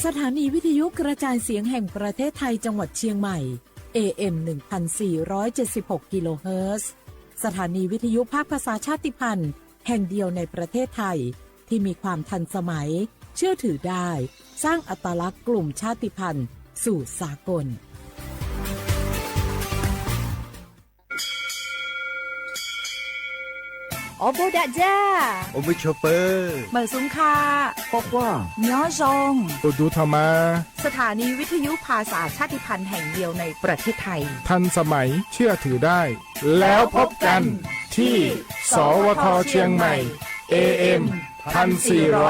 สถานีวิทยุกระจายเสียงแห่งประเทศไทยจังหวัดเชียงใหม่ AM 1476 กิโลเฮิรตซ์สถานีวิทยุภาคภาษาชาติพันธุ์แห่งเดียวในประเทศไทยที่มีความทันสมัยเชื่อถือได้สร้างอัตลักษณ์กลุ่มชาติพันธุ์สู่สากลโอโบดะจ้าโอบิชเปอร์เหมือซุงคาปอกว่าย้อซงอุดูธรรมาสถานีวิทยุภาษาชาติพันธุ์แห่งเดียวในประเทศไทยทันสมัยเชื่อถือได้แล้วพบกันที่สวทเชียงใหม่ AM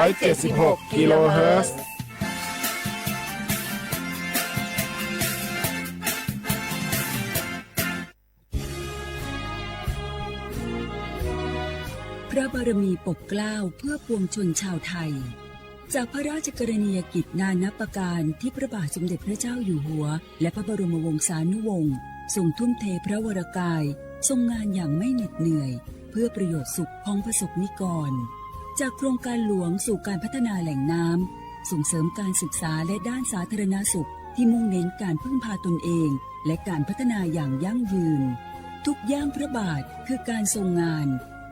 1476 กิโลเฮิรตซ์พระบารมีปกเกล้าเพื่อปวงชนชาวไทยจากพระราชกรณียกิจนานับประการที่พระบาทสมเด็จพระเจ้าอยู่หัวและพระบรมวงศานุวงศ์ทรงทุ่มเทพระวรกายทรงงานอย่างไม่เหน็ดเหนื่อยเพื่อประโยชน์สุขของประสบนิกรจากโครงการหลวงสู่การพัฒนาแหล่งน้ำส่งเสริมการศึกษาและด้านสาธารณสุขที่มุ่งเน้นการพึ่งพาตนเองและการพัฒนาอย่างยั่งยืนทุกย่างพระบาทคือการทรงงาน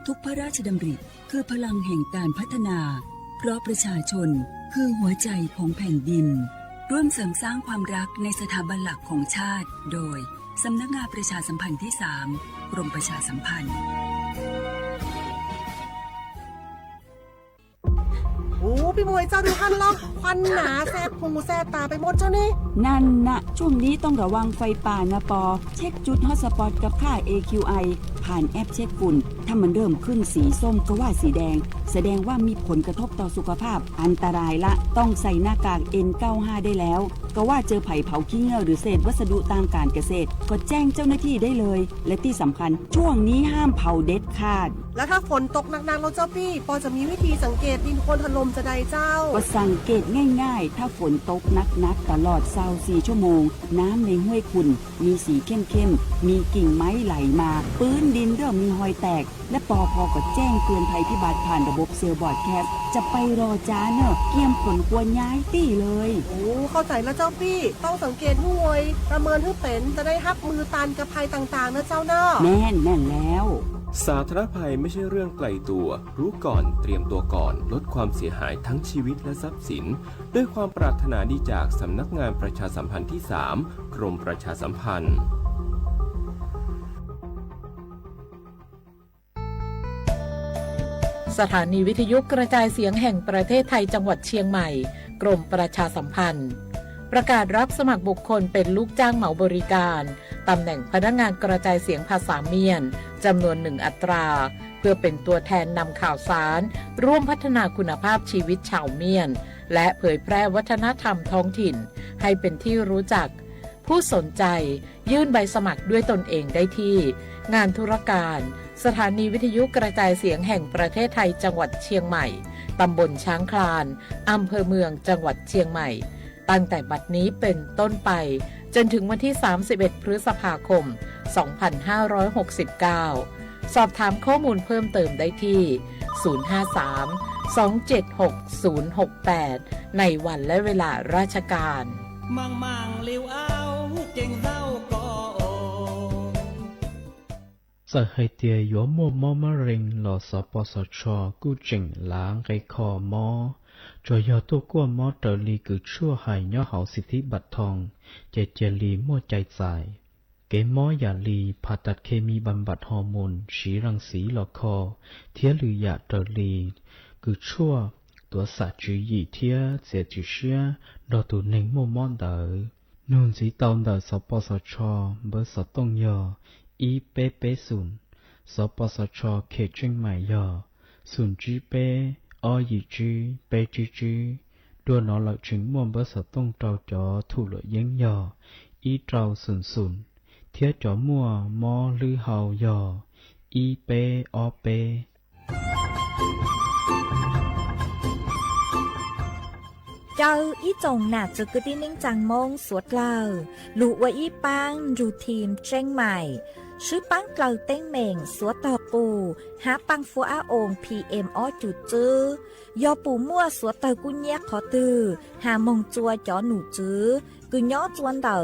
ทุกพระราชดำริคือพลังแห่งการพัฒนาเพราะประชาชนคือหัวใจของแผ่นดินร่วมเสริมสร้างความรักในสถาบันหลักของชาติโดยสำนักงานประชาสัมพันธ์ที่ 3 กรมประชาสัมพันธ์โอ้พี่มวยเจ้าดูคันล็อกควันหนาแสบหูแสบตาไปหมดเจ้านี่นั่นนะช่วงนี้ต้องระวังไฟป่านะปอเช็คจุดฮอตสปอตกับค่า AQI ผ่านแอปเช็คฝุ่นถ้ามันเริ่มขึ้นสีส้มก็ว่าสีแดงแสดงว่ามีผลกระทบต่อสุขภาพอันตรายละต้องใส่หน้ากาก N95 ได้แล้วก็ว่าเจอไผ่เผาขี้เงื่อหรือเศษวัสดุตามการเกษตรก็แจ้งเจ้าหน้าที่ได้เลยและที่สำคัญช่วงนี้ห้ามเผาเด็ดขาดแล้วถ้าฝนตกหนักๆเราเจ้าพี่ปอจะมีวิธีสังเกตดินโคลนถล่มจะใดเจ้าก็สังเกตง่ายๆถ้าฝนตกหนักๆตลอด24 ชั่วโมงน้ำในห้วยขุ่นมีสีเข้มๆมีกิ่งไม้ไหลมาพื้นดินเริ่มมีรอยแตกและปอพอก็แจ้งเตือนภัยพิบัติผ่านระบบเซลล์บอร์ดแคสจะไปรอจ้าเนอะเกี่ยมผลกวนย้ายตี้เลยโอ้เข้าใจแล้วเจ้าพี่ต้องสังเกตห้วยประเมินให้เป็นจะได้รับมือตันกับภัยต่างๆนะเจ้าเนอะแน่นแล้วสาธารณภัยไม่ใช่เรื่องไกลตัวรู้ก่อนเตรียมตัวก่อนลดความเสียหายทั้งชีวิตและทรัพย์สินด้วยความปรารถนาดีจากสำนักงานประชาสัมพันธ์ที่ 3 กรมประชาสัมพันธ์สถานีวิทยุกระจายเสียงแห่งประเทศไทยจังหวัดเชียงใหม่กรมประชาสัมพันธ์ประกาศรับสมัครบุคคลเป็นลูกจ้างเหมาบริการตำแหน่งพนักงานกระจายเสียงภาษาเมียนจำนวน1 อัตราเพื่อเป็นตัวแทนนำข่าวสารร่วมพัฒนาคุณภาพชีวิตชาวเมียนและเผยแพร่วัฒนธรรมท้องถิ่นให้เป็นที่รู้จักผู้สนใจยื่นใบสมัครด้วยตนเองได้ที่งานธุรการสถานีวิทยุกระจายเสียงแห่งประเทศไทยจังหวัดเชียงใหม่ตำบลช้างคลานอำเภอเมืองจังหวัดเชียงใหม่ตั้งแต่บัดนี้เป็นต้นไปจนถึงวันที่31 พฤษภาคม 2569 สอบถามข้อมูลเพิ่มเติมได้ที่ 053-276-068 ในวันและเวลาราชการมังเลี้ยวเอาเก่งเศร้าก็สหายเตียยัวมัวมอมะเร็งหล่อสปสชกู้เจิงล้างไกคอมอจอยอตัวกัวมอเตอลีคือชั่วหายย่อเหาสิทธิบัตรทองเจลีมั่วใจใจเกมออย่าลีผ่าตัดเคมีบำบัดฮอร์โมนฉีรังสีหลอกคอเทียหรือยาเตอลีคือชั่วตัวสัตว์จือเทียเสียจืเชียดอตูเน่งมัวมอนเตอนูนสีตอนเดอสปสชเบอร์สต้องยออีเปเปศูนย์สปสชเขตเชียงใหม่ยอศูนย์จีเปอยีจีเปจีดัวนอหลักถึงมวลเบอร์สต้องเจ้าจอถูกเหลือยังยออีเจ้าศูนย์เทียจอมัวมอหรือเฮายออีเปอเปเจ้าอีจงหนาจะกึดนิ่งจังมงสวดเล่าลูกว่าอีปังรูทีมเชียงใหม่ ชื่อปังเกลาเต้งเหม่งสัวต่อปูหาปังฟัวอาอง PM อ้อจุดจื้อยอปูมั่วสัวเตอกุญแยกขอตือหามงจัวจอหนูจื้อกุญย้อจวนเตอ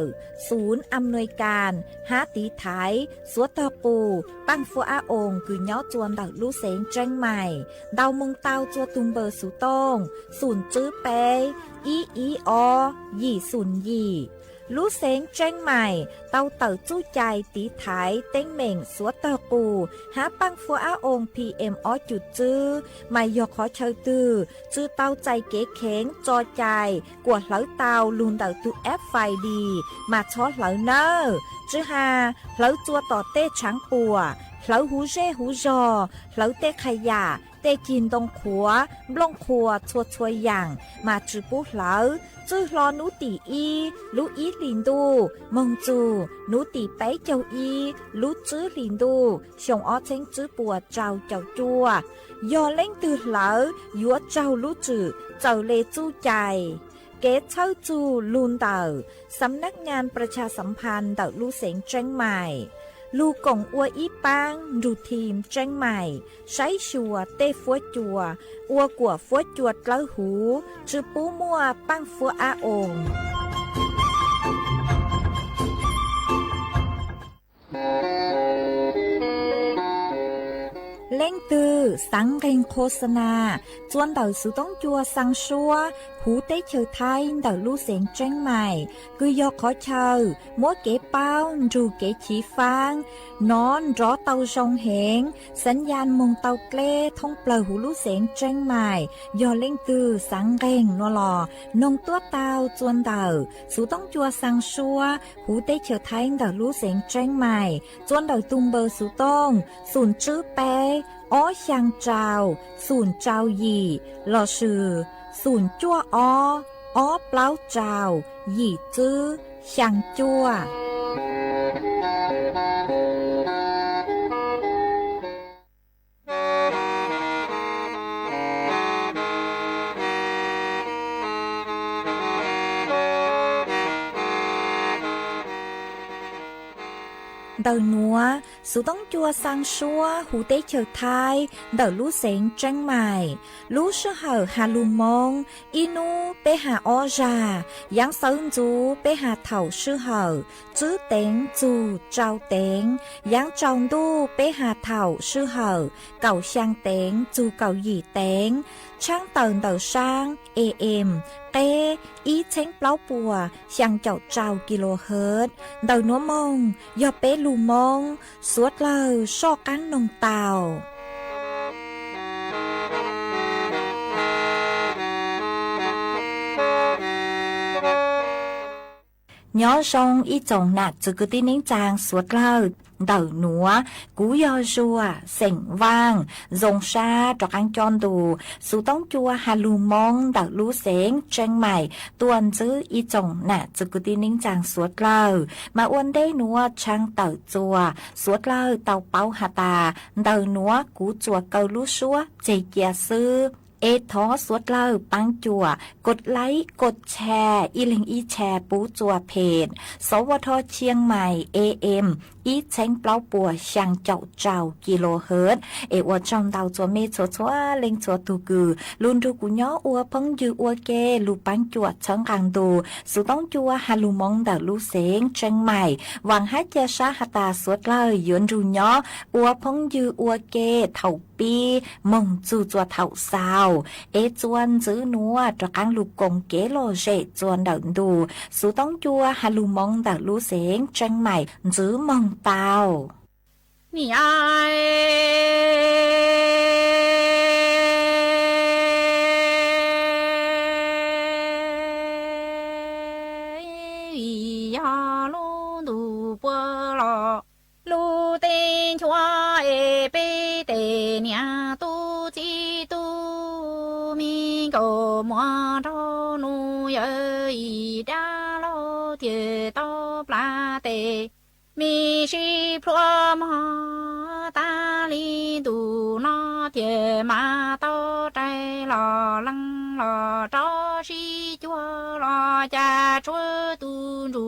ศูนย์อำนวยการหาตีไทยสัวเตอปูปังฟัวอาองกุญย้อจวนเตอลูเสงเจงใหม่ดาวมงเตาจัวตุงเบอร์สุตงศูนย์จื้อเปอีอยี่ศูนย์ยี่ลูเสงเจงใหม่เตาเต๋อจู้ใจตีไถเต้งเหม่งสัวเตอปูหาปังฟัวอาอง PM อ้อจุดจื้อไม่ยอขอเชยตือจื้อเตาใจเก๋เข็งจอใจกวดเหลาเตาลุนเต๋อตูแอปไฟดีมาช้อเหลาเนอจื้อหาเหลาจัวต่อเต้ช้างปัวเหลาหูเร่หูจอเหลาเต้ขยะเต้กินตรงขัวบลงขัวชัวอย่างมาจื้อปุ๊เหลาจื้อรอหนูตีอีลูอีลินดูมงจูหนูตีไปเจ้าอีลูจื้อลินดูชงอ้อเช้งจื้อปัวเจ้าจัวยอเล่งตือเหลายัวเจ้าลูจื้อเจ้าเลจู้ใจเกตเช่าจูลุนเต่าสำนักงานประชาสัมพันธ์เต่าลูเสงเจงใหม่ลูกงอัวอีปังดูทีมเจงใหม่ใช้ชัวเต้ฟัวจัวอัวกัวฟัวจวดเล้าหูจือปูมัวปังฟัวอาองเล่งตือสังเรงโฆษณาจวนเต่าสุต้องจัวสังชัวหูเต้เชอไทยเต่าลู่เสียงเจงใหม่คือยอขอเชอมัวเก๋เป้าดูเก๋ฉีฟางนอนรอเต่าชงเหงสัญญาณมงเต่าเกล้ท่องเปล่าหูลู่เสียงเจงใหม่ยอเล่งตือสังเรงนัวหลอนงตัวเต่าจวนเต่าสุต้องจัวสังชัวหูเต้เชอไทยเต่าลู่เสียงเจงใหม่จวนเต่าตุงเบอร์สุต้องศูนย์จื้อเปอ้อช่างเจ้าศูนย์เจ้าหยี่หล่อชื่อศูนย์จั่วอ้อเปล่าเจ้าหยี่จื้อช่างจั่วเดาหนัวสุต้องจัวสังชัวหูเต้เฉยไทยเดาลู่เสงเจงใหม่ลู่เชื่อเหอหาลุมงอีนูไปหาออจายังเซิงจูไปหาเถ่าเชื่อเหอจื้อเต็งจูเจ้าเต็งยังจองดูไปหาเถ่าเชื่อเหอเก่าช่างเต็งจูเก่าหยี่เต็งช่างเตินเดาช่าง AMเต้อีเช้งเปล่าปัวช่างเจ้าเจ้ากิโลเฮิรตซ์เดาหนัวมงยอเป้ลูมงสวดเลยชอกันนงเตาย้อนทรงอีจงหนักจุกตินิ่งจางสวดเล่าเดาหนัวกูยอจัวเส่งว่างจงชาจอกอังจอนดูสุต้องจัวฮาลูมงเดาลูเสงเจงใหม่ตวนจื้ออีจงหนักจุกตินิ่งจางสวดเล่ามาอ้วนได้หนัวช่างเต่าจัวสวดเล่าเต่าเป้าหาตาเดาหนัวกูจัวเกาลูชัวเจเกียซื้อท้อสวดเล่าปังจัวกดไลค์กดแชร์อีลิงอีแชร์ปูจัวเพจสวทเชียงใหม่ AM อีเช้งเปล่าปัวช่างเจ้ากิโลเฮิรตซ์อวดจอมดาวจัวเมชัวเล็งจัวตูกือลุนดูกุย้ออัวพังยืออัวเกลูปังจัวเชิงกังดูสุต้องจัวฮาลูมงดาลูเสงเชียงใหม่หวังให้เจชาหตาสวดเล่ายวนดูย้ออัวพังยืออัวเกเถ่าปีมงจูจัวเถ่าซาวจวนจื้อนัวตระกังลูกกงเกโลเจจวนเดินดูสุต้องจัวฮาลูมงดาลูเสงเชียงใหม่จื้อมงเตา你爱呀路路波罗路灯桥诶北的娘都基督民个马着路有一家路铁道拉的มีชีพลัวมาตาลีดูนอเทียมาโตใจหล่อลังหล่อจอชีจัวหล่อจะช่วยตูดู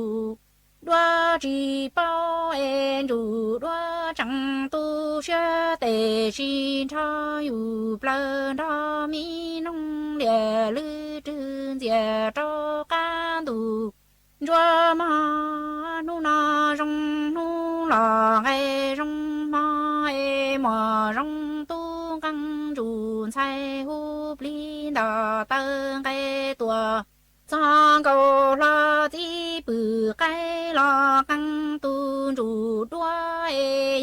ด đua chỉ bao em chủ đua chẳng tu sửa tề xin cho yu bờ đó mi nông địa lư trơn dè cho can tu chúa mà nu na rong nu là ngày rong ma em mà rong tu căng chủ sai hu bli đà tơ cái tua sang cầu la ti bự cái la căng tu chủ đua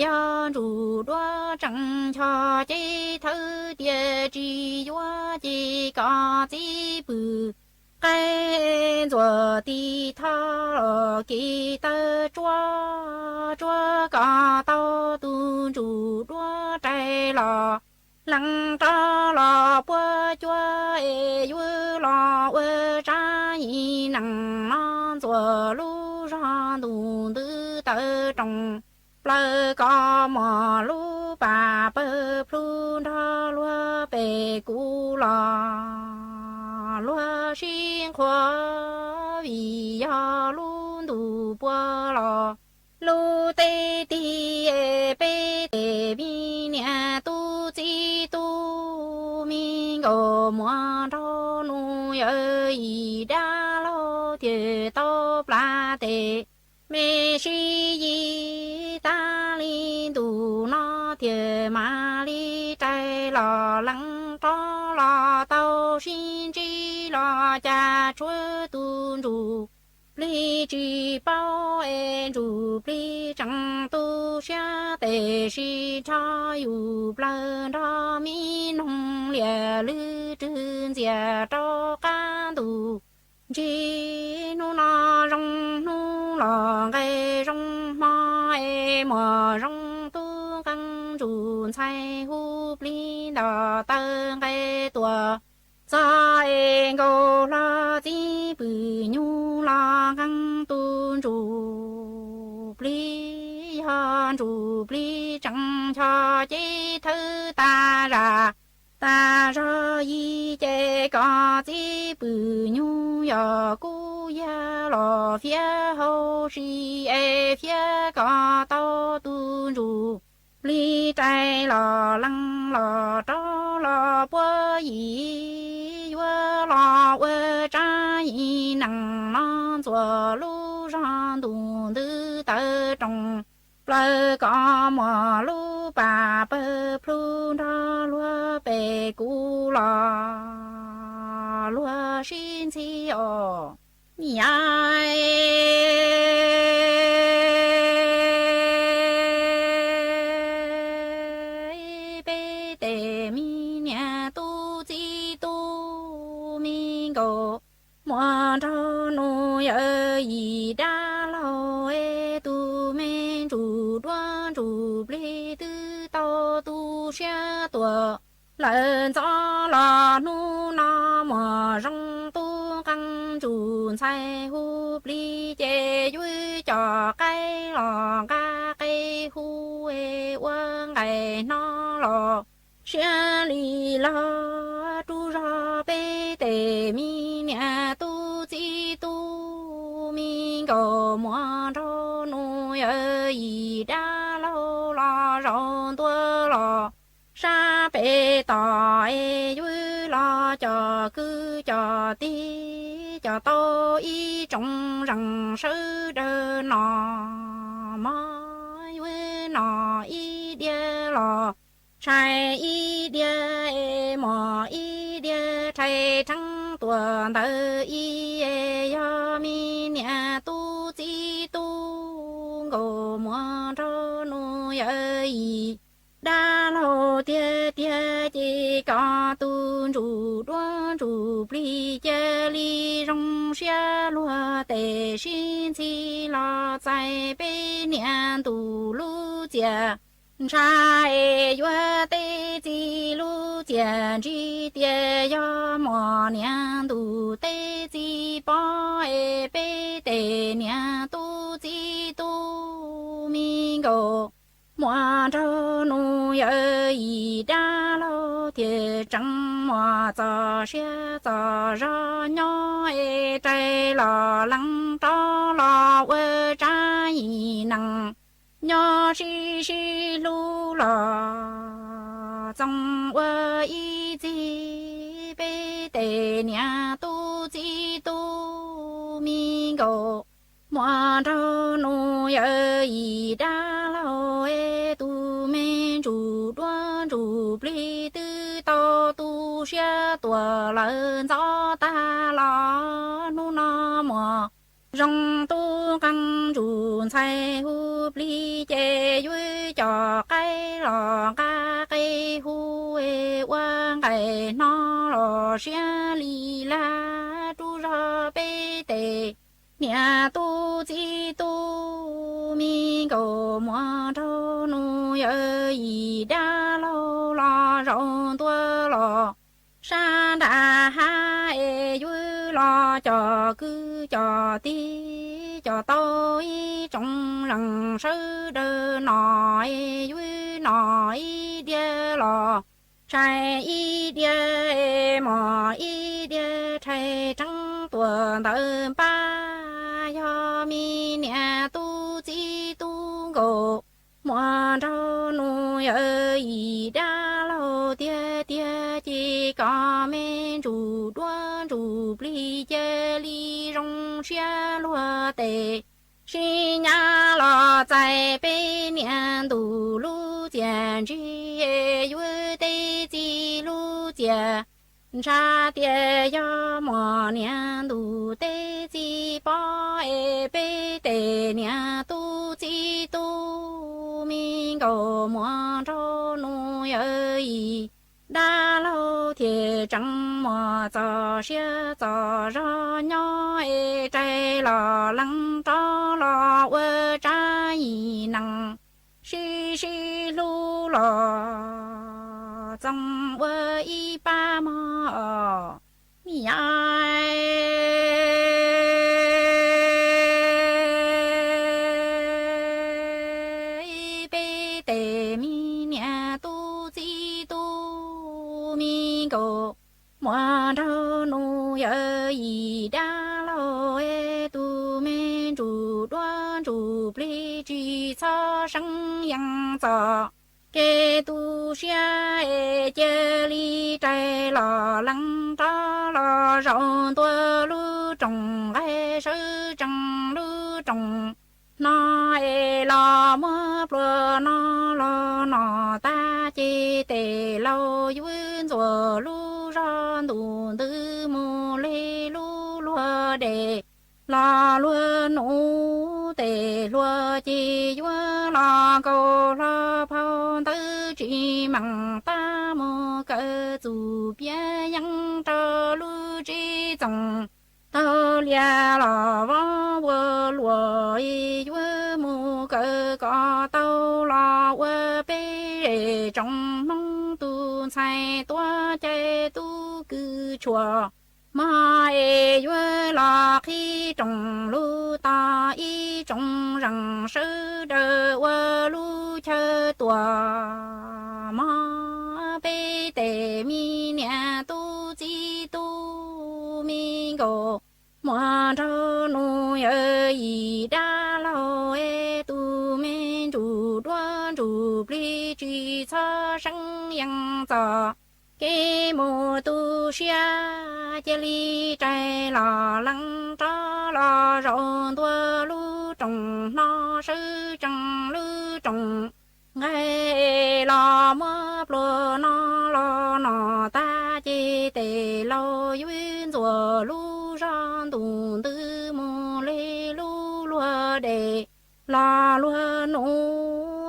ya chủ đua chẳng cho chi thứ địa chỉ yo chỉ có chi bự cái rồi đi thao kỳ tơ chúa cả tao tu chủ đua trái lò lăng cho lò bữa chúa vui lò ơi trái nặng non rồi lu ra đủ tư tơ trồng lơ có mò lu bà bơ plu đó lúa bề cũ lò lúa xin khoa vì ya luôn đủ bữa lò lu tê tê bê tê bi nhà tu chi tu mi ngô mua cho nu ơi y đa lo thiệt to pla tê mê si yi ta li tu nó thiệt ma li trái lo lăng cho lo tao xin chi lo cha chúa tu ru pli chỉ bao em ru pli chẳng tu xa tề si cha yu bờ đó mi nông lìa lư trơn dìa cho can tu chỉ nu na rong nu là cái rong ma em mà rong tu căng trùn sai hu pli đà tơ cái tua sa em go la ti bự nhu la căng tu ru pli han ru pli chẳng cho chi thứ ta ra y chế có chi bự nhu ya cu ya lo phía hậu si phía có tao tu ru pli trái lo lăng lo cho lo bữa yi vua lo vua trái nặng non chùa lu ra đủ tư tơ trồng lơ có mò lu bà bơ plu đó lúa bề cũ lò lúa xin chi ô mi ai bê tê mi nhà tu chi tu mi go mua cho nuôi ơi y đa lo tu men chủ đoan chủ bê tư tao tu xa tua lần cho là nu na mà rong tu căng chủ sai hu bê chế vui cho cái lò ca cái hu quang ngày nó lò xa lì la tu ra bê tê mi nhà tu chi tu mi go mua cho nuôi ơi đa lâu lo rong tua lo sa bê tò vui lo cho cứ cho tí cho tôi y trong rằng sư đơ nọ mai vui nọ y đia lo trái y đia mò y đia trái trắng tuần tơ y yo mi nhà tu chi tu ngô mua cho nuôi ơi đa lô tia tia chỉ có tu chủ đoan chủ pli chê li rong xia lúa tề xin chi lo tại bên nhà tu lu chia trái yue tê chi lu chia chi tia yo mò nhà tu tê chi bo bê tê nhà tu chi tu mi go mua cho nuôi ơi đa lo thiệt chẳng mò giờ xe giờ ra nhỏ trái lò lăng cho lò quê trái nặng nhỏ xì xì lu lò trong quê y gì bê tê nhà tu chi tu mi gồ mò trâu nu yơ y đa lao e tu men chủ đoan chủ pli tư to tu xia tua lợn gió ta lo nu no mò rong tu căng chủ sai hu pli chê vui cho cái lò ca cái hu e quang cái nó lò xia li la tu ra bê tê nhà tu chi tu mi cầu mua trâu nu yơ y đa lâu lo rong tua lo sa đà ha e vui lo cho cứ cho ti cho tôi trong rừng sư đơ nói vui nói đia lo trai y đia mò y đia trai trắng tuần tơ ba yo mi nè tu chi tu gồ mua trâu nu yơ y đa lâu tia tia chỉ có men chủ đoan chủ pli chê li rong xia lúa tê xi nhà lo tại bên niên tu lu jian chi yu tê chi lu jia cha tia yo mo niên tu tê chi po e bê tê niên tu chi tu mi cầu mo trâu nu yơ y đa lâu thì chẳng mò giờ xe giờ ra nhỏ e trái lò lăng cho lò quê trái nặng xì xì lu lò trong quê y ba mò mi ai bê tê mi nhà tu chi tu mi cầu mua trâu nu yơ y đa lâu e tu men chủ đoan chủ pli chi sa sang yang sa kê tu xia e chê li trái lò lăng cho lò rong tua lu trồng gai sư trăng lu trồng nó e lo mơ plơ nó lo nó ta chi tê lâu yun rùa lu ron tù tư mù lê lu lùa đề lo lùa nụ tê lùa chi yua lo câu lo phao tư chi măng ta mô cơ dù bia yang trơ lu chi dòng tao lia lò võ vơ lùa y vơ mù cơ có tao lò vơ bê trong nông tu sai tua chạy tu cứ chùa mà e vơ lò khi trồng lu ta y trồng răng sư đơ vơ lu chơ tua mà bê tê mi nè tu chi tu mi gồ mua trâu nu yơ y đa lâu e tu men chủ đoan chủ pli chi sa sang yang sa kê mô tu xia chê li trái lò lăng cho lò rộn tua lu trồng nó sư trăng lu trồng ngay lò mơ plô nó lo nó ta chê tê lâu yun rùa lu ron tù tư mô lê lu lùa đề lo lùa nụ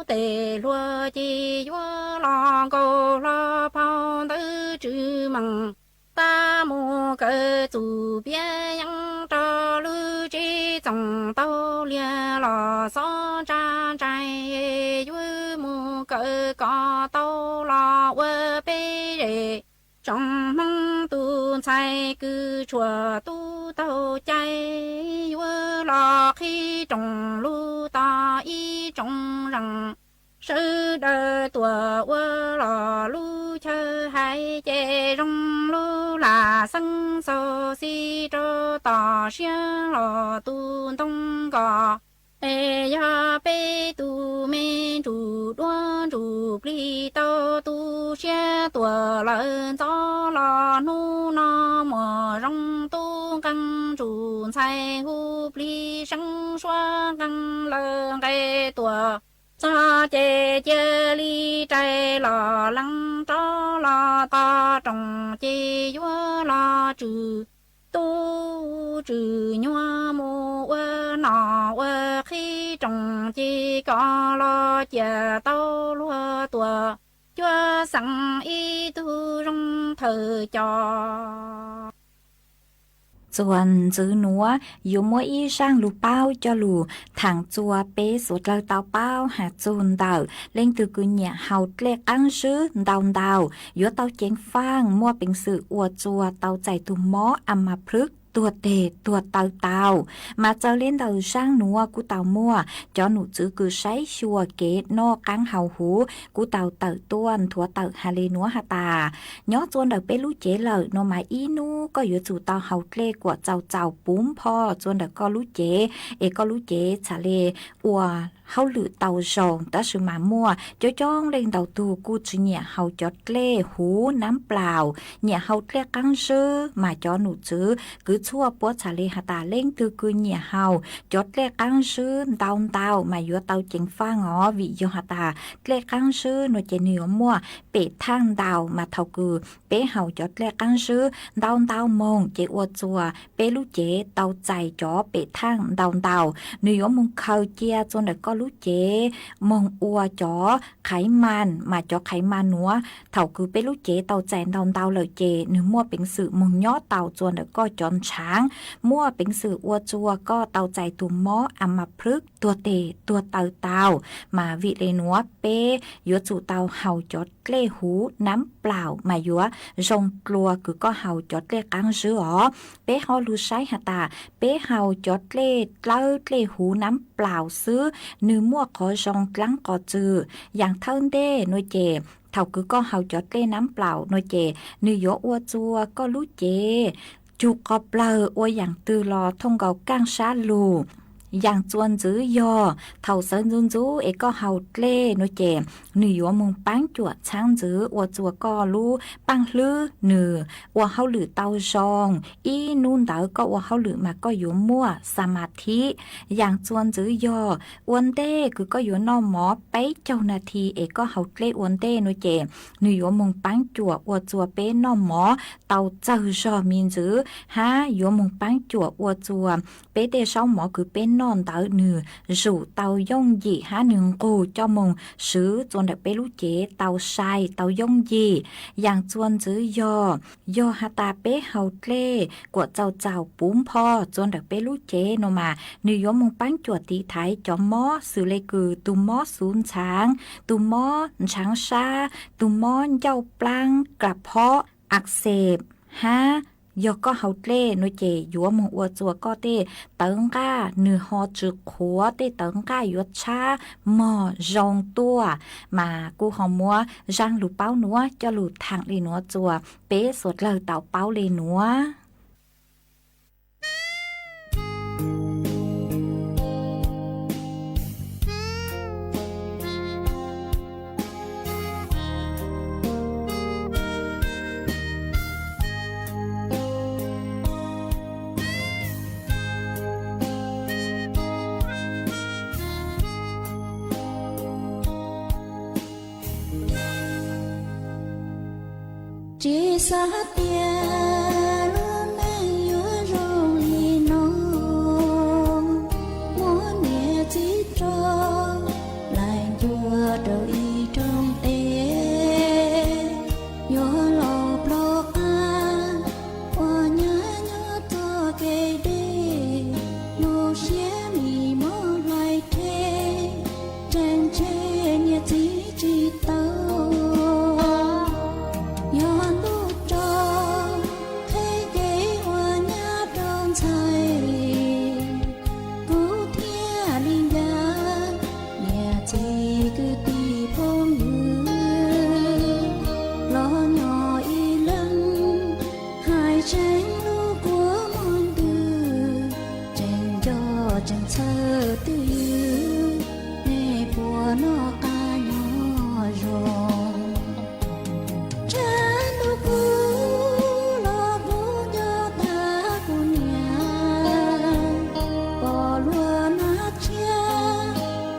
tê lùa chi yua lo cô lo phao tư chư măng ta mô cơ chủ bia yang cho lu chi dòng tao lia lò so cha trai yue mô cơ có tao lo quê bê rê trong mong tu sai cứ chùa tu tao chạy yue lo khi trồng lu ta y trồng răng sư đời tua quê lo lu chơ ha ใจจงรู้ลาสังโซซีโจต่อเชียหล่อตูนตงก่อเอยาเปตูเมจูดวนจูปลีโตตูเชียตัวเลินจอหล่อนูนอหมัวจงตูกังจูนใส่หูปลีชังชัวกังเลิงไกตัวจ้าเจเจลีใจหล่อลังจ้อหล่อตาจงเจยัวหล่อจือตูจือยัวโมเวหนอเวขี้จงเจก็หล่อเจเต้าลัวตัวจัวสังอีตูรงเธอจอส่วนจื้อหนัวอยู่มัวอีช่างลูเป้าจะลูถังจัวเป้สุดเลยเตาเป้าหาจูนเต่าเล่งตือกุญเนี่ยเฮาเล็กอังซื้อดาวยัวเตาเจงฟางมัวเป็นสื่ออวดจัวเตาใจตุ่มหม้ออัมมาพฤกตัวเตะตัวเตามาเจอเล่นเตาช่างหนัวกูเตามัวจอหนูจื้อคือใช้ชัวเกตนอกกังเฮาหูกูเตาต้วนถั่วเตาฮาเลนัวฮาตาย้อจวนเดาเปลูเจเลยโนมาอีนูก็อยู่จู่เตาเฮาเกลกว่าเจ้าปุ้มพ่อจวนเดาก็ลูเจก็ลูเจชาเลอัวเฮาหรือเตาจองแต่สือมามัวจ้องเล่งเตาตูกูจีเนี่ยเฮาจอดเล่หูน้ำเปล่าเนี่ยเฮาเกลกังซื้อมาจอหนูจื้อคือชั่วปัวชาเลหาตาเล่งตือกุญเนี่ยเฮาจดเล็กกังซื้อเตามายัวเตาเจงฟ้างอวิยหาตาเล็กกังซื้อหนูเจเนือมัวเป็ดทางดาวมาเท่าคือเป้เฮาจดเล็กกังซื้อเตามงเจอวดจัวเป้ลูเจเตาใจจ่อเป็ดทางเตาเนือมงเขาเจียจนเด็กก็ลูเจมงอัวจ่อไขมันมาจ่อไขมันนัวเท่าคือเป้ลูเจเตาใจเตาเลยเจเนื้อมัวเป็นสื่อมงย่อเตาจนเด็กก็จอนช้างมั่วเป็นสื่ออวจัวก็เตาใจตุ่มหม้ออัมมาพฤกตัวเตตัวเตามาวิเลนัวเป้ยัวจู่เตาเห่าจดเล่หูน้ำเปล่ามายัวรงกลัวคือก็เห่าจดเล่กังซื้อเป้เฮาลูใช้หาตาเป้เห่าจดเล่หูน้ำเปล่าซื้อเนื้อมั่วขอรงกลังก่อจืออย่างเท่าเด้นวยเจเท่าคือก็เห่าจดเล่น้ำเปล่านวยเจเนื้อยัวอวจัวก็รู้เจจุกก็เปล่าอวยอย่างตือรอทงเกาก้างชาลูอย่างจวนจื้อยอเท่าเซินจุนจูก็เฮาเล่นเจหนือยัวมึงปังจวดช้างจื้ออวจัวก็รู้ปังลือหนืออวเฮาหรือเตาซองอีนู่นเตาก็อวเฮาหรือมาก็อยู่มั่วสมาธิอย่างจวนจื้อยออวนเต้คือก็อยู่นอหมอไปเจ้านาทีก็เฮาเล่อวนเต้เจหนือยัวมึงปังจวดอวจัวเป้นอหมอเตาเจ้าซอมินจื้อฮะยัวมึงปังจวดอวจัวเป้เตเช้าหมอคือเป็นนอนเตาหนือสู่เตาย่องยีหาหนึ่งกูเจ้ามงซื้อจวนได้ไปรู้เจเตาชายเตาย่องยีอย่างจวนจื้อยอหาตาเป้เฮาเล่กว่าเจ้าปุ้มพ่อจวนได้ไปรู้เจโนมานิยมมงปังจวดตีไทยจอมม้อสื่อเลยคือตุมม้อศูนย์ช้างตุมม้อช้างชาตุมม้อเจ้าปลังกระเพาะอักเสบยอก็เฮาเล่นเจยัวมงอวจัวก็เต้เติงก้าเนื้อหอจึกขัวเต้เติงก้ายัวชาหมอจองตัวมากูหอมมัวจางหลูเป้านัวจะหลุดทางเลนัวจัวเป๊สดเลยเต่าเป้าเลนัวchỉ xa tiền luôn mang nhớ rồi đi nó muốn nhẹ chỉ cho lại chùa đời trong tê nhớ lâu lo ca qua nhớ to kê đê nô xé mì mơ lại thế trang chế nhẹ chỉ tao nhớ lúc cho chờ tư nè bùa nó ca nhỏ rồi trên đôi cú lo vô nhớ ta của nhà bỏ luôn nát chia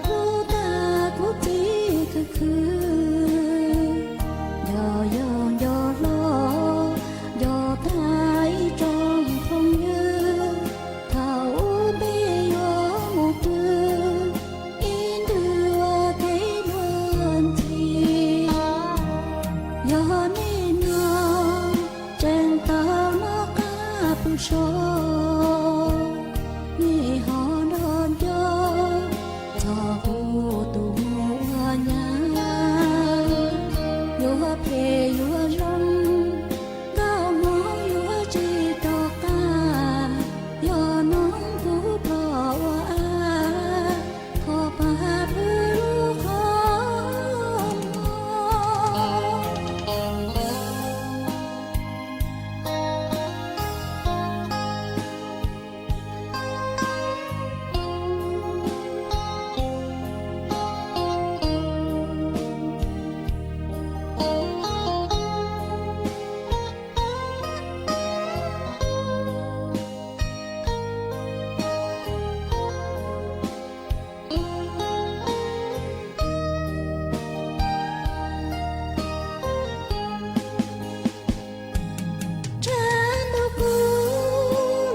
lu ta của tí cứ giờ giờ lo giờ thái trong không như thảo bê yo một tư in đưa cái luôn thì giờ nên nó trên tao nó cá bù sò nghe họ đón cho bù tù mua nhà yo pe yo rong cao ngó yo chỉ to ca yo nong bù bỏ thọ ba bù không trên đôi cú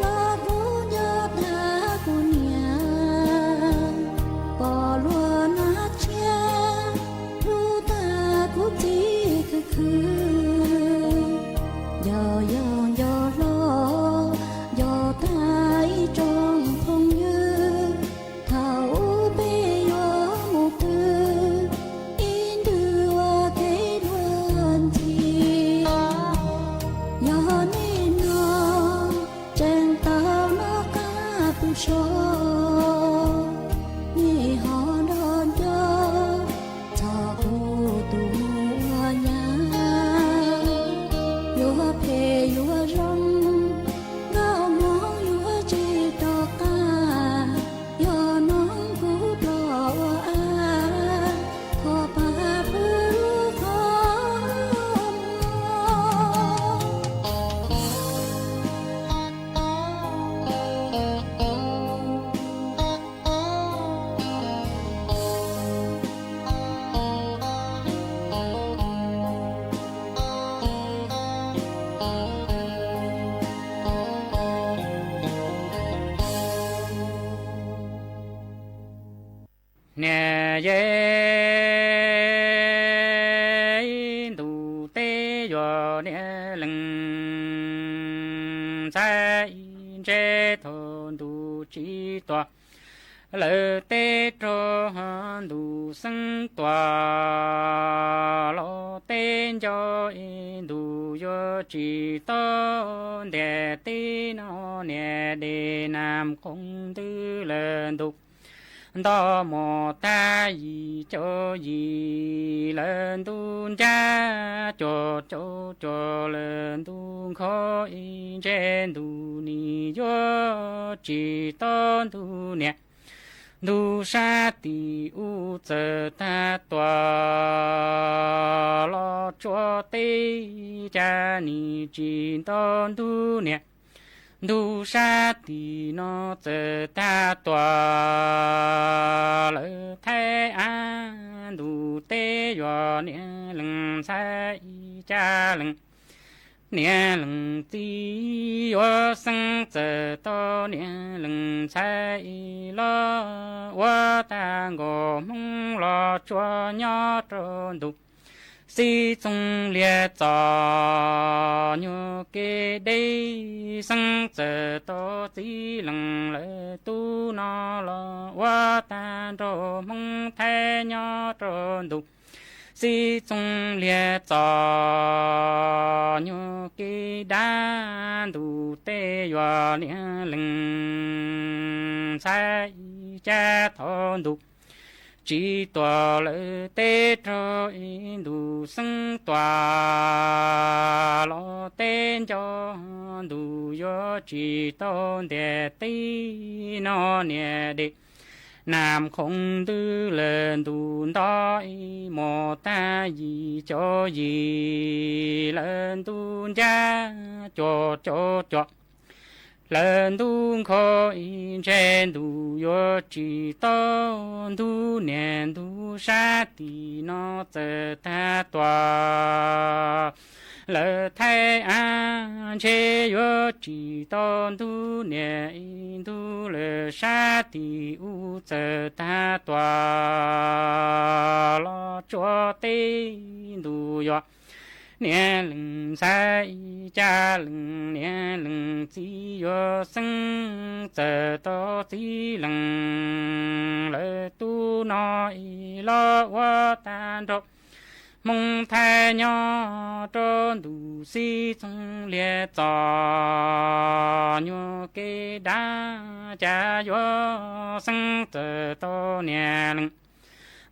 lo vô nhớ ta của nhà bỏ luôn nát chia lu ta của tí cứ giờ lo giờ thái trong không như thảo bê yo một tư in đưa cái luôn thì nhỏ nên nó trên tao nó cá bù sò nghe họ đón cho bù tù mua nhà yo pe yo rong ngao ngó yo chỉ to ca yo nong bù bỏ thọ ba bù không nè dê tu tê yo nè lưng sai chế thôn tu chi tòa lỡ tê cho hàn tu sinh tòa lo tên cho in tu yo chi tôn đề tê nó nè đề nam không tư lần tục đó mò ta gì cho gì lên tuôn cha cho lên tuôn khó in trên tu ni yo chỉ tôn tu nè tu sa ti u giờ ta tòa lo cho tê cha ni chỉ tôn tu nè du sa ti nó giờ ta tòa lỡ thái an du tê yo nè lưng sai cha lưng nè lưng ti yo sang giờ to nè lưng sai lo wa ta ngô mong lo cho nhỏ trơn du si chung liệt gió như cái đây sang giờ to chỉ lăng lệ tu nó lo qua tan rồi mong thay nhỏ trơn đủ si chung liệt gió như cái đan đủ tê yo liệt lưng sai cha thon đủ chỉ tòa lỡ tê cho đủ sinh tòa lo tên cho đủ yo chỉ tôn để tí nó nhẹ đi nam không tư lần đủ đó một ta gì cho gì lần tu cha cho lần tu khôi trên đủ yo chỉ tôn tu niệm tu sát thì nó giờ ta tòa lỡ thay an chế yo chỉ tôn tu niệm tu lỡ sát thì u giờ ta tòa lo cho tê đủ yo niệm lưng sai cha lưng niệm lưng chỉ yo sinh giờ to chỉ lưng lỡ tu nói lo wa tan trọc mong thay nhỏ trơn đủ si trong liệt gió nhỏ cái đá cha yo sinh giờ to niệm lưng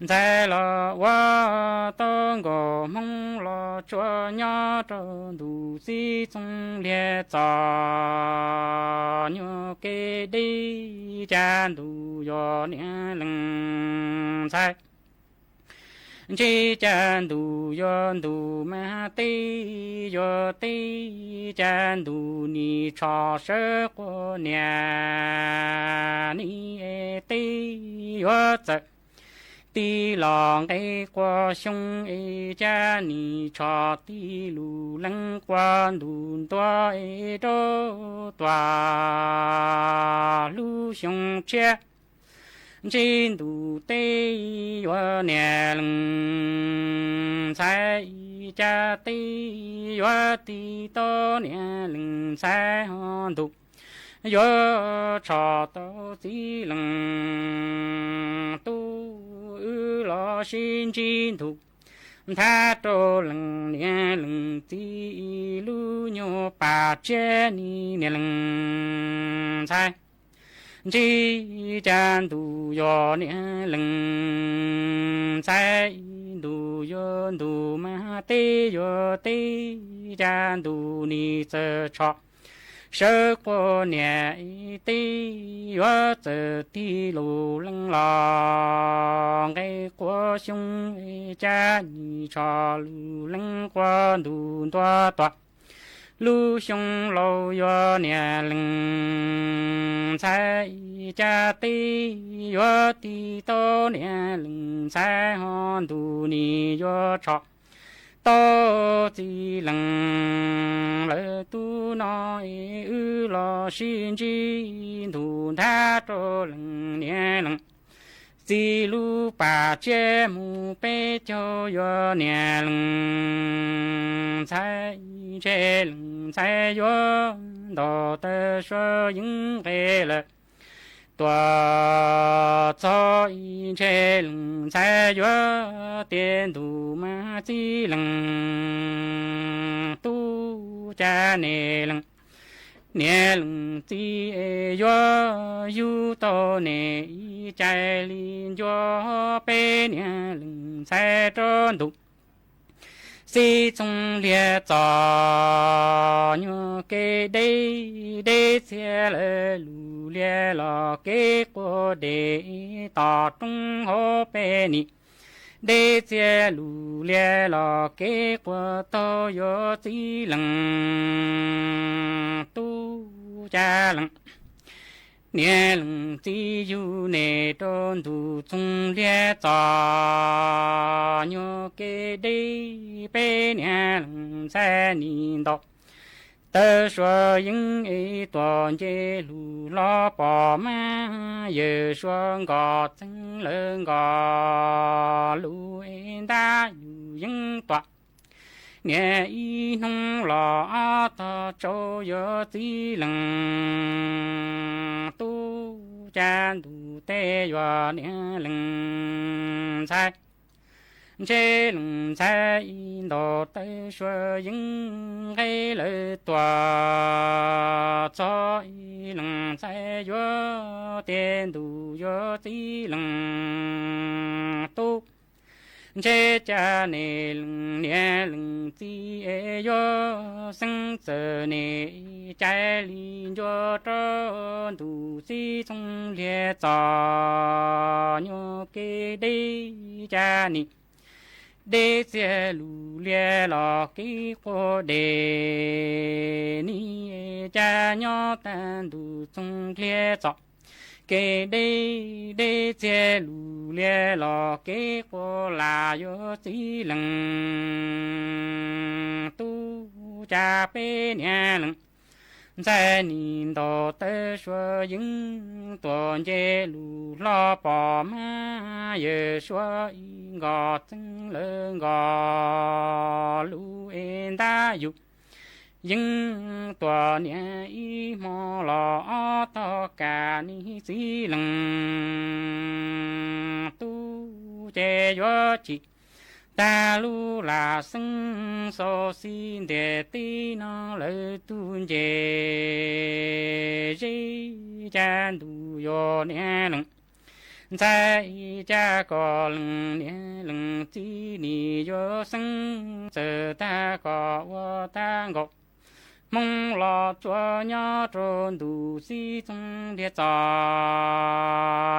在了我当个梦了，捉鸟着肚子中列早鸟给的战斗要年龄才。chỉ chan du yon du ma ti yo ti chan du ni cha sơ ko nya ni e ti yo zhe ti long e qua sông e cha ni cha ti lu lăng quan du toa e do toa lu sông che trên đủ tê yo nè lưng sai cha tê yo tê to nè lưng sai hòn tục yo cho to tí lưng tu lo xin chín tục tha trô lưng nè lưng tí lu nhô bà che ni nè lưng sai chỉ chan du yo niệm lưng sai du yo du ma tê yo tê chan du ni sơ cho sơ qua niệm tê yo sơ tê lu lăng lòng cái qua sung cha ni cho lu lăng qua du toa toa lu sông lâu yo nè lưng sai cha ti yo ti to nè lưng sai hòn tu ni yo cho to ti lưng lỡ tu nói lo xin chi tu tha cho lưng nè lưng si lu pa che mu pe cho yo nè lưng sai che lưng sai yo do te sho yin ge le tua cho yin che lưng sai yo tiên du ma chi lưng tu cha nè lưng nè lưng ti yo yu to nè trái linh yo pe nè lưng sai trơn đủ si trong liệt gió nhớ cái đây xe lệ lù liệt lò cái cô để tỏ trong hồ pe nị để xe lù liệt lò cái cô to yo chỉ lăng tu cha lăng nè lưng chỉ yu nè trơn đủ chung liệt gió nhớ cái đây pe nè lưng sai nhìn đọc tớ xóa những ấy toàn chế lù lo bỏ ma giờ xóa gò chân lưng gò lù em ta yu những toạc nghe y nông lò ta cho yo tí lăng tu cha đủ tê yo nè lăng sai chế lùng sai đồ tới xua những cái lời tòa cho lùng sai vô tiền đủ vô tí lùng tu chế cha nè lùng nè lùng tí e vô sinh sợ nè trái li vô cho đủ si trong liệt cho nhô kê đi cha nè đế xe lù lia lò kí cô đề ni cha nhỏ tan đủ trong lia chọ kê đế xe lù lia lò kí cô là yo tí lăng tu cha bê nhà lăng在你到的说应多节路老爸妈也说我真了我路应大有应多年一毛老到家你只能都这月季。大路拉生所心的地囊来dun节日战度有年冷，在家个冷年冷几你有生这大个我大个。梦老做鸟中都是中的早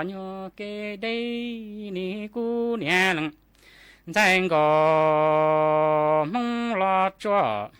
鸟给的你姑娘冷。在个梦拉着。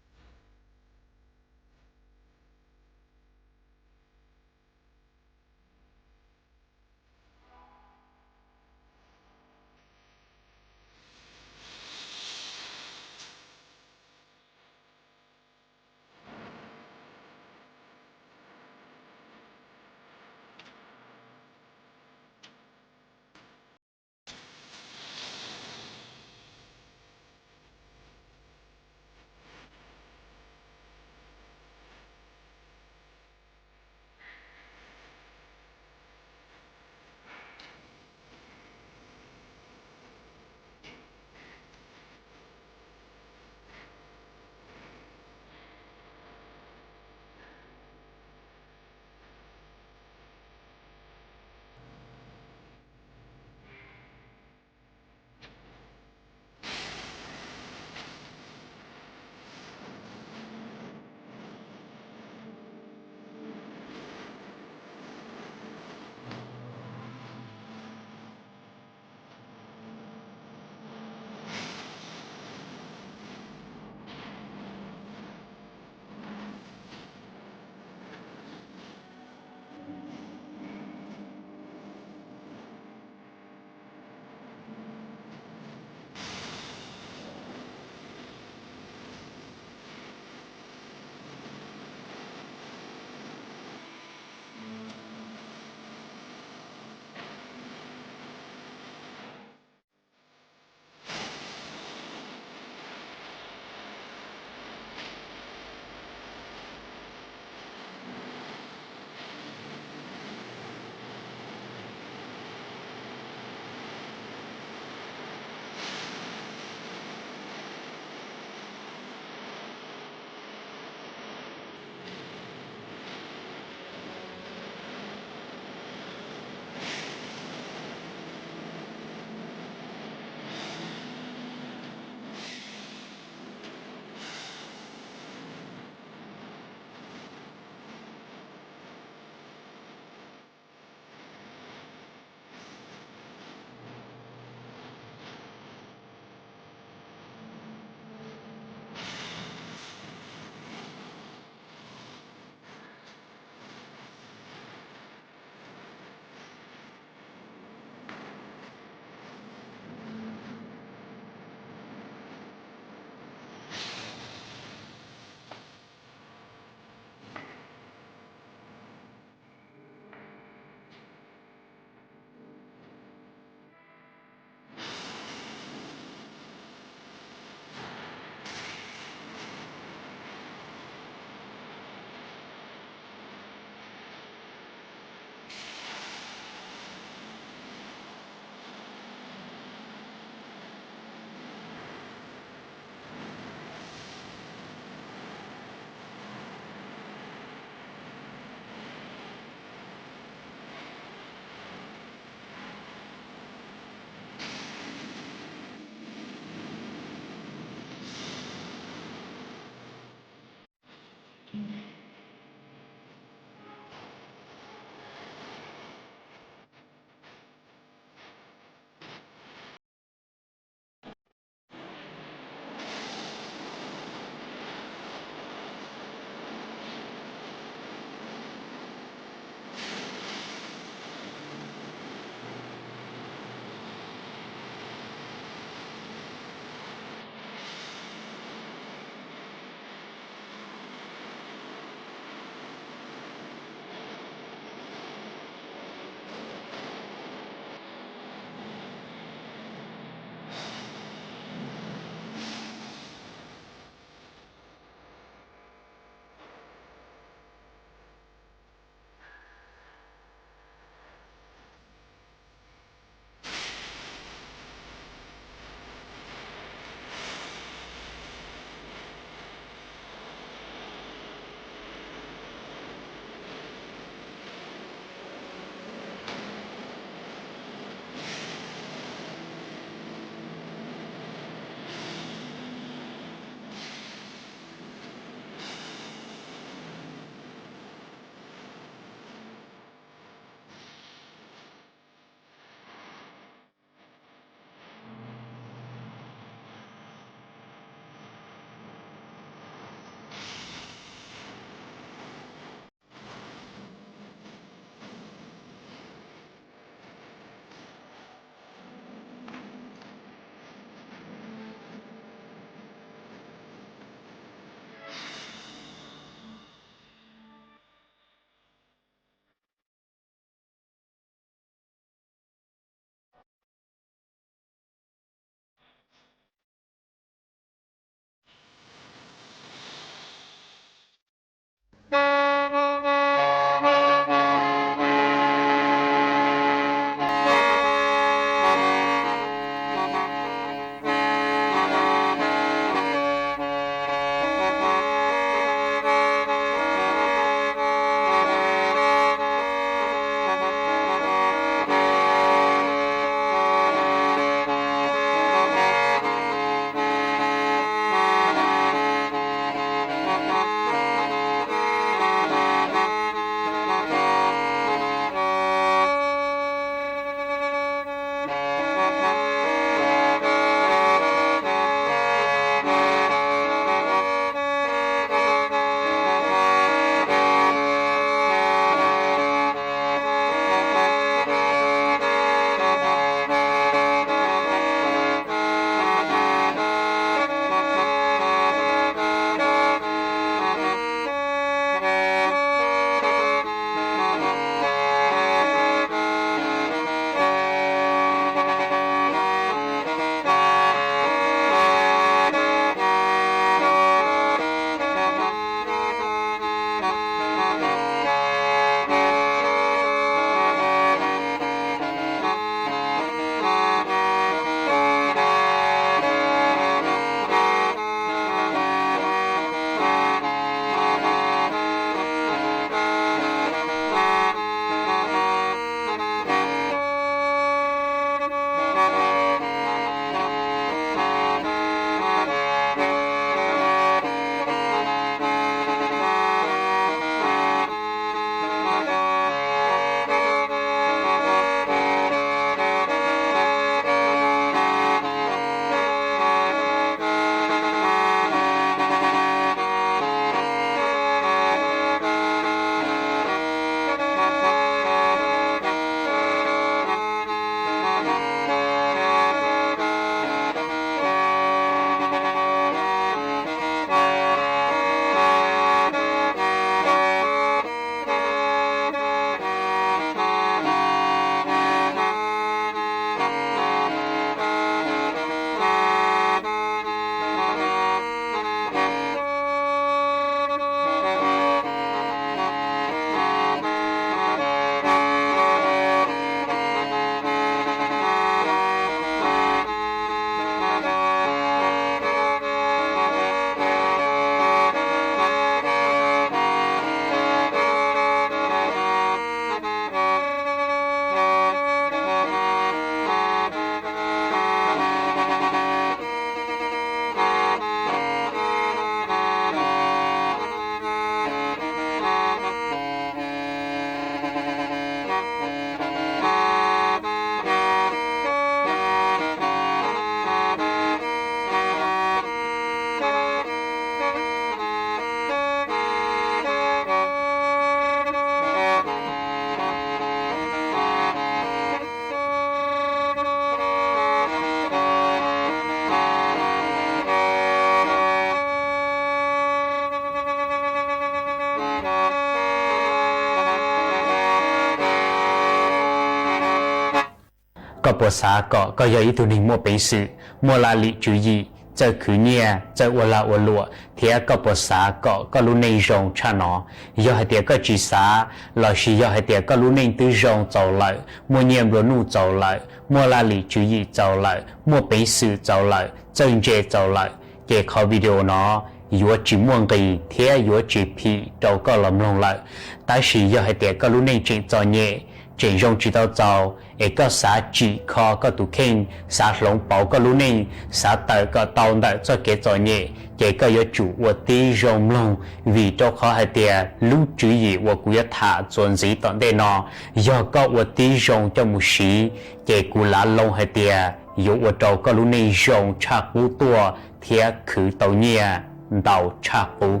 có bộ xã có giờ ý tụi mình mua bệnh sự mua là lý chú ý giờ cứ nhẹ giờ ô lụa thì có bộ xã có lúc này rong cha nó giờ hai tiệt có chỉ xã là chỉ giờ hai tiệt có lúc này từ rong走lại mua nhiệm rồi nu走lại mua là lý chú ý走lại mua bệnh sự走lại chân chế走lại cái khó video nó yếu chỉ muốn gì thì yếu chỉ phi đâu có làm lòng lại tại vì giờ hai tiệt có lúc này chuyện cho nhẹ chuyện rong chỉ tao giàu ấy có xã chỉ khó có tụ khen xã lồng bảo có lúc này xã tới có tàu đại cho cái cho nhẹ cái có yếu chủ của tí rong lòng vì cho khó hai tiệt lúc chú ý của cú thả chuẩn gì tận đây nó do có của tí rong cho một xí cái cú lá lông hai tiệt yếu của trâu có lúc này rong chạc cú tua thì khử tàu nhẹ tàu chạc cú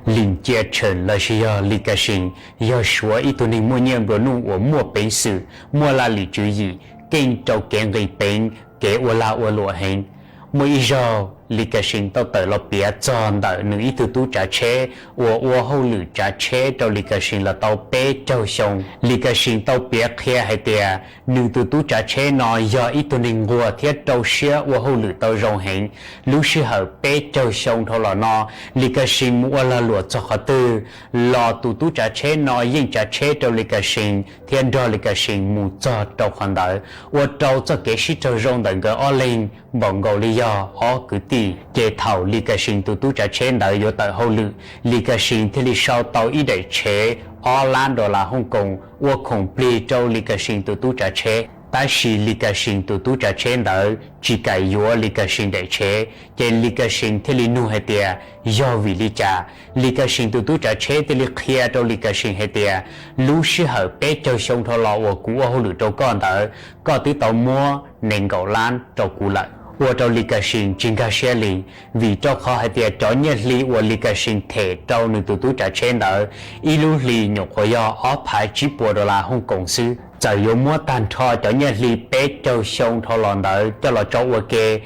linh chia trần là gì à lý cái sinh do số ít tụi mình mua nhiệm rồi nu của mua bệnh sự mua là lý chú ý kinh trâu kén gây bệnh kẻ ô lụa hình mỗi giờ lý cái sinh tao tới là bia tròn đợi nữ ít tu trả chế ô hậu lử trả chế trâu lý cái sinh là tao bé trâu xong lý cái sinh tao bé kia hay tiệt nữ tu trả chế nói do ít tụi mình ngua thiết trâu xía ô hậu lử tao rong hình lúc xưa hở bé trâu xong thôi là nó lý cái sinh mua là lụa cho họ tư lò tu trả chế nói nhưng trả chế trâu lý cái sinh thiên đó lý cái sinh mua cho trâu hoàn đợi ô trâu cho cái xí trâu rong đợi cái ở lên bằng gạo lý do họ cứ chế thầu lý cái sinh tu trả chế đợi vô tại hậu lử lý cái sinh thì lý sau tàu ý để chế ở lan đó là Hồng Kông ô không pli châu lý cái sinh tu trả chế tại vì lý cái sinh tu trả chế đợi chỉ cái vô lý cái sinh để chế chế lý cái sinh thì lý nu hay tiệt do vì lý cái sinh tu trả chế thì lý kia đâu lý cái sinh hay tiệt lúc xưa hở bé châu sông thọ lò ô cú hậu lử châu con đợi có tí tàu mua nên gạo lan châu cú lại我找李个sinh真个些哩，为找好还得找年里我李个sinh thể找你都trả钱的，一路里肉我要安排直播的啦，红公司。giờ有mua tàn thọ cho nhà li bé châu sông thọ lòn đỡ cho là cho ok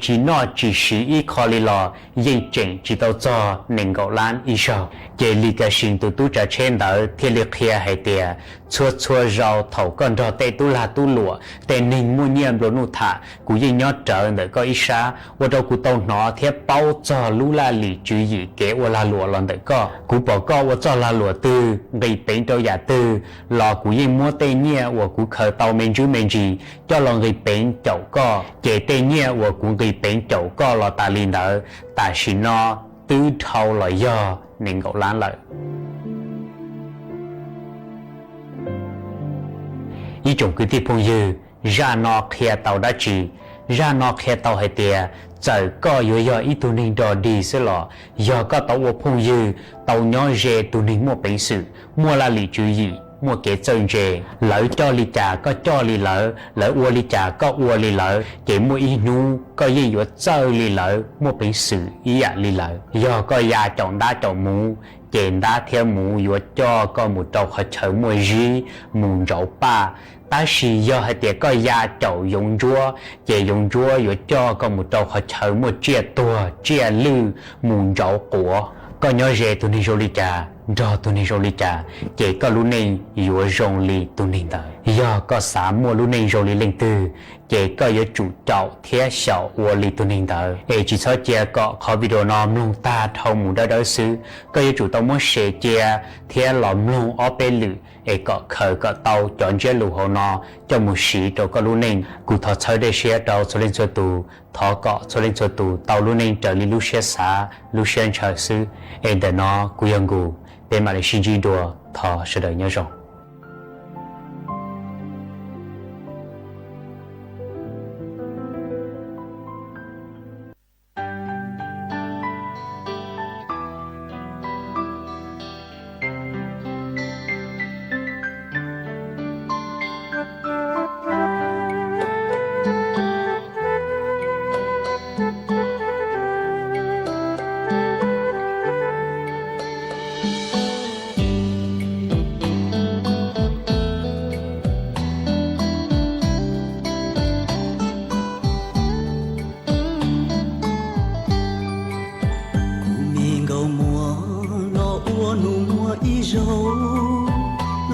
chỉ nó chỉ sĩ ít khó li lò dây chỉnh chỉ tao cho nên gạo lan ít sao chỉ li cái sinh tu trả trên đỡ thì liệt kia hay tiệt chua rau thầu con rau tê tu là tu lụa tê ninh mua nhiệm rồi nụ thả cú dây nhót trở đỡ có ít xa và đâu cú tao nó thiết bao cho lú la lì chú ý kế và la lụa lòn đỡ có cú bỏ co và cho la lụa tư gây bệnh trâu giả tư lò cú dây mua tê nhẹ và cú khởi tàu men gì cho lòng gây bệnh chậu co chế tê nhẹ và cú gây bệnh chậu co là ta liền đỡ ta xin nó tứ thâu là do nên gạo lan lợi ý chung cứ tiếp phong dư ra nó kia tàu đã chỉ ra nó kia tàu hay tiệt giờ có do ít tụi mình đòi đi sẽ lọ do có tàu vô phong dư tàu nhỏ rề tụi mình mua bệnh sự mua là lý chú ý mua cái chân rề lỡ cho lý trà có cho lý lỡ ua lý trà có ua lý lỡ chỉ mua ý nu có gì vô chơi lý lỡ mua bệnh sự ý lý lỡ do có già chọn đá chọn mũ chèn đá theo mũ vô cho có một trâu họ chở mua gì mùng rau ba ta chỉ do hai tiệt có già chậu dùng chúa chỉ dùng chúa vô cho có một trâu họ chở mua chia tua chia lư mùng rau của có nhớ rề tụi mình rồi trà do tụi mình rồi trà chỉ có lúc này vô rong li tụi mình tới do có xã mua lúc này rồi lên từ chỉ có vô chủ trậu thiết sầu vô li tụi mình tới chỉ cho chia có khó video nôm luôn ta thâu mù đỡ xứ có vô chủ tàu muốn xe chia thiết lỏm luôn ở bên lử có khởi có tàu chọn chia lù hồ nó cho một sĩ cho có lúc này cụ thọ chơi để xe tàu cho lên cho tù thọ cọ cho lên cho tù tàu lúc này trở đi lúc xe xã lúc xe chờ xứ để nó cụ yên cụ bên mà để xin chỉ đùa thọ sẽ đợi nhớ rộng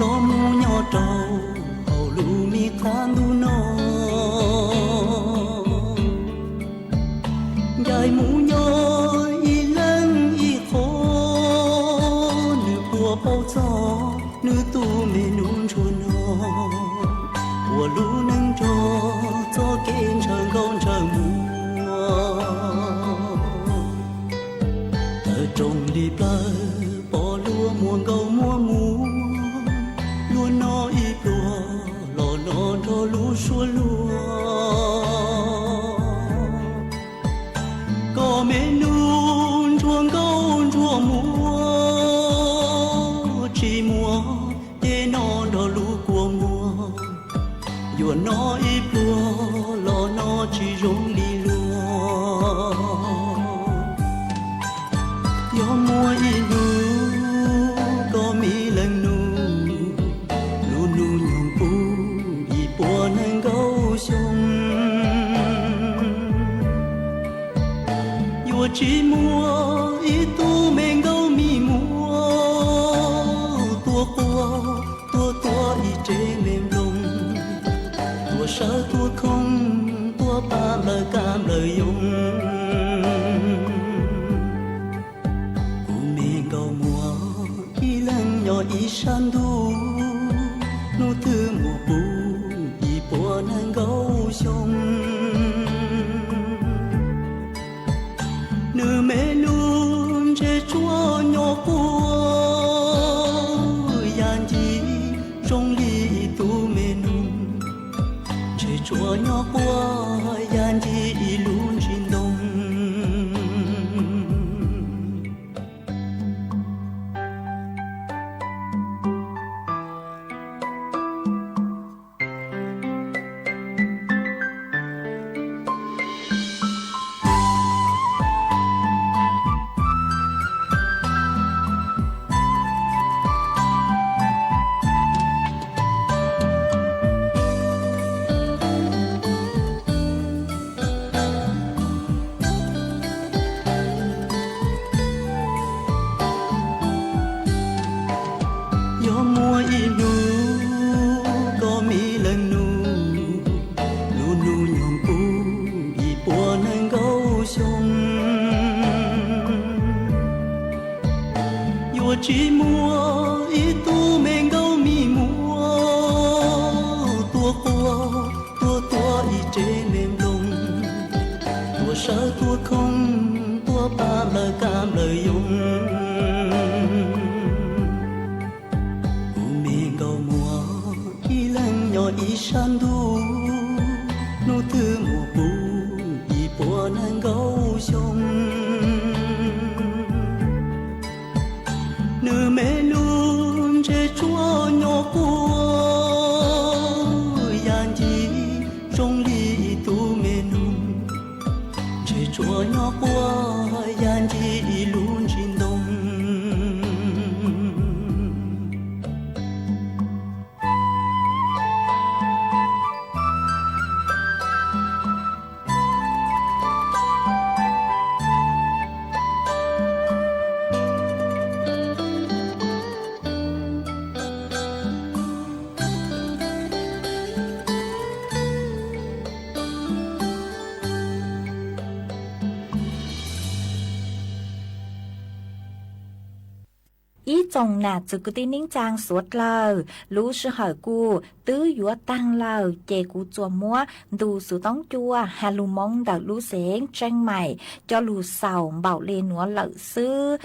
lo nữ tu mê nung chua nó của lũ nâng cho kênh trời con trời mùa thở trồng đi plơ bỏ lúa muôn câu mua mù lúa nó ít lúa lò nó cho lúa xua lúa có mê nung chuông câu chua mùa chỉ mùa để nó đỏ lúa của mùa dù nó ít lúa lò nó chỉ rung đi lúa gió mùa ít lúa có mi lần nu lu nu nhung pu ít bùa nâng câu sông dù chỉ mùa ít tu men câu mi mùa tua ít chế mềm lông tua sợ tua không tua ba lời cam lời dùng men câu mùa ít lần nhỏ ít san thu nô tư mùa bù ít bùa nâng câu sông nửa mẹ luôn che chúa nhỏ cua yan chi trong ly tu mẹ nung che chúa nhỏ cua yan chi luôn trên đông chỉ mua ít tu men câu mi mua tua ít chế mềm lông tua sợ tua không tua ba lời cam lời dùng men câu mùa ít lần nhỏ ít san thu nô tư mùa bù ít bùa nâng câu sông nửa mẹ luôn che chúa nhỏ cua yan chi trong ly tu mẹ nung che chúa nhỏ cua yan chi luôn trên đông ý chồng nà chữ cứ tin nín trang suốt lờ lũ sư hỏi cu tứ dũa tăng lờ chè cu chùa múa đủ sự tống chua hà lù mong đào lũ xén tranh mày cho lù sầu bảo lên núa lợ sư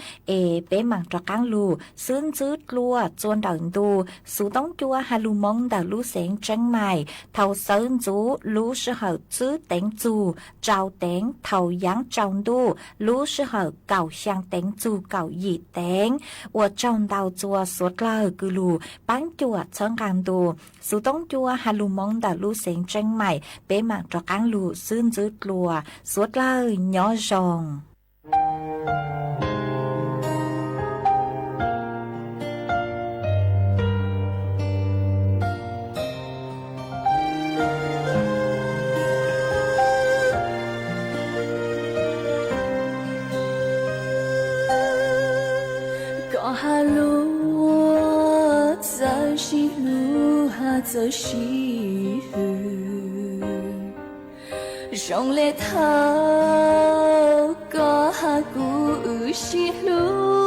bé mảng cho cáng lù sướng chứt lua chuôn đào đủ sự tống chua hà lù mong đào lũ xén tranh mày thầu sơn chú lũ sư hỏi chứt đánh chù trao đánh thầu giáng trồng đu lũ sư hỏi cào sang đánh chù cào dị đánh trong đào chùa suốt lờ cứ lù bán chùa chân càng đồ số tống chùa hà lù mong đào lù xén tranh mày bé mạng cho cán lù xương dứt lùa suốt lờ nhỏ rồng hà lúa giờ xí lúa hà giờ xí hư rong lệ thao có hà cú xí lúa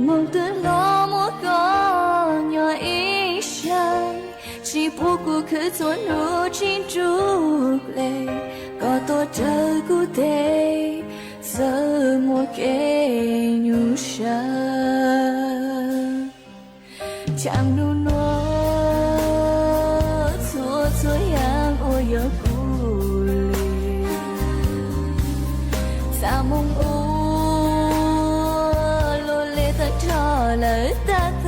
梦的落寞个鸟一生，只不过可做如今竹泪，个多的孤单，怎么给女生？强如诺，错错让我有顾虑，在梦屋。了大大，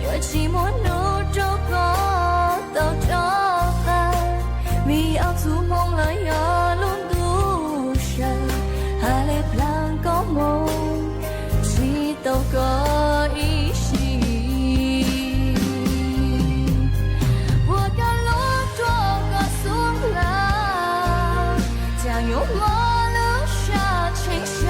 若寂寞怒就过到这番，你要做梦了要路路上，还来 plan 个梦，直到个一夕。我该路多个松了，将有我留下清香。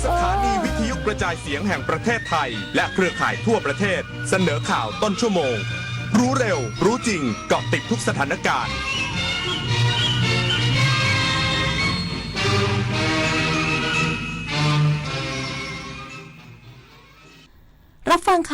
สถานีวิทยุกระจายเสียงแห่งประเทศไทยและเครือข่ายทั่วประเทศเสนอข่าวต้นชั่วโมงรู้เร็วรู้จริงเกาะติดทุกสถานการณ์ รับฟังข่าว